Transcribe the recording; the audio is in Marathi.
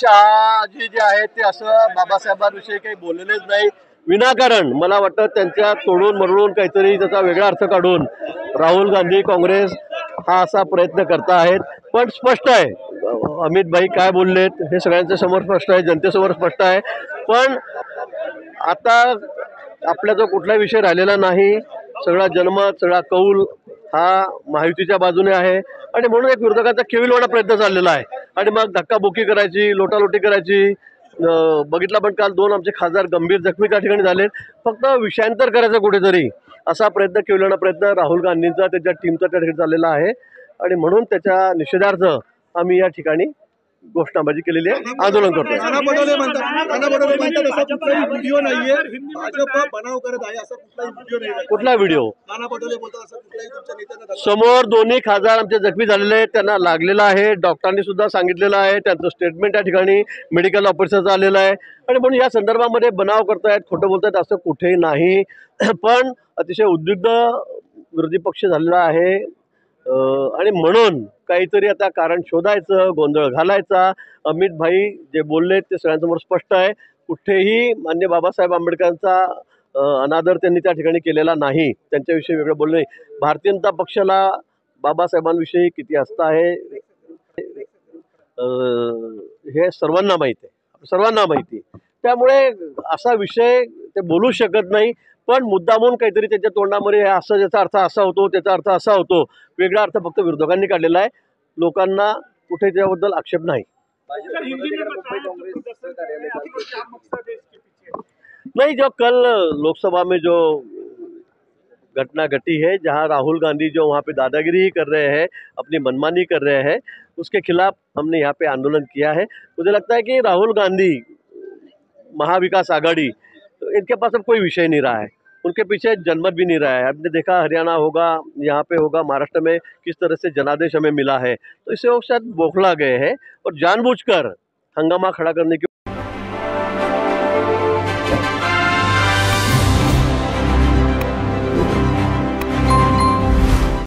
शहाजी जे आहेत ते असं बाबासाहेबांविषयी काही बोललेलेच नाही विनाकारण। मला वाटतं त्यांच्या तोडून मरडून काहीतरी त्याचा वेगळा अर्थ काढून राहुल गांधी काँग्रेस हा असा प्रयत्न करता आहेत। पण स्पष्ट आहे अमित भाई काय बोललेत हे सगळ्यांच्या समोर स्पष्ट आहे, जनतेसमोर स्पष्ट आहे। पण आता आपला जो कुठला विषय राहिलेला नाही, सगळा जनमत सगळा कौल हा महायुतीच्या बाजूने आहे आणि म्हणून एक विरोधकांचा केविलवाणा प्रयत्न चाललेला आहे आणि मग धक्काबुक्की करायची, लोटालोटी करायची। बघितला पण काल 2 आमचे खासदार गंभीर जखमी त्या ठिकाणी झाले। फक्त विषयांतर करायचं कुठेतरी असा प्रयत्न केविलवाणा प्रयत्न राहुल गांधींचा त्याच्या टीमचा त्या ठिकाणी चाललेला आहे आणि म्हणून त्याच्या निषेधार्थ आम्ही या ठिकाणी घोषणाबाजी केलेली आहे, आंदोलन करतोय। कुठला व्हिडिओ? समोर दोन्ही खासदार आमचे जखमी झालेले आहेत, त्यांना लागलेला आहे, डॉक्टरांनी सुद्धा सांगितलेलं आहे, त्यांचं स्टेटमेंट या ठिकाणी मेडिकल ऑफिसरचं आलेलं आहे आणि म्हणून या संदर्भामध्ये बनाव करतायत, खोटं बोलतायत असं कुठेही नाही। पण अतिशय उद्विग्न विरोधी पक्ष झालेला आहे आणि म्हणून काहीतरी आता कारण शोधायचं, गोंधळ घालायचा। अमित भाई जे बोलले ते सगळ्यांसमोर स्पष्ट आहे, कुठेही मान्य बाबासाहेब आंबेडकरांचा अनादर त्यांनी त्या ठिकाणी केलेला नाही, त्यांच्याविषयी वेगळं बोललं नाही। भारतीय जनता पक्षाला बाबासाहेबांविषयी किती आस्था आहे हे सर्वांना माहिती आहे, सर्वांना माहिती आहे। त्यामुळे असा विषय ते बोलू शकत नाही, पण मुद्दामून काहीतरी त्याच्या तोंडामध्ये असं ज्याचा अर्थ असा होतो त्याचा अर्थ असा होतो, वेगळा अर्थ फक्त विरोधकांनी काढलेला आहे। लोकांना कुठे त्याबद्दल आक्षेप नाही। नहीं, जो कल लोकसभा में जो घटना घटी है, जहां राहुल गांधी जो वहां पे दादागिरी कर रहे हैं, अपनी मनमानी कर रहे हैं, उसके खिलाफ हमने यहाँ पे आंदोलन किया है। मुझे लगता है कि राहुल गांधी महाविकास आघाड़ी इनके पास अब कोई विषय नहीं रहा है, उनके पीछे जनमत भी नहीं रहा है। हमने देखा हरियाणा होगा, यहाँ पे होगा, महाराष्ट्र में किस तरह से जनादेश हमें मिला है, तो इससे वो शायद बौखला गए हैं और जानबूझकर हंगामा खड़ा करने की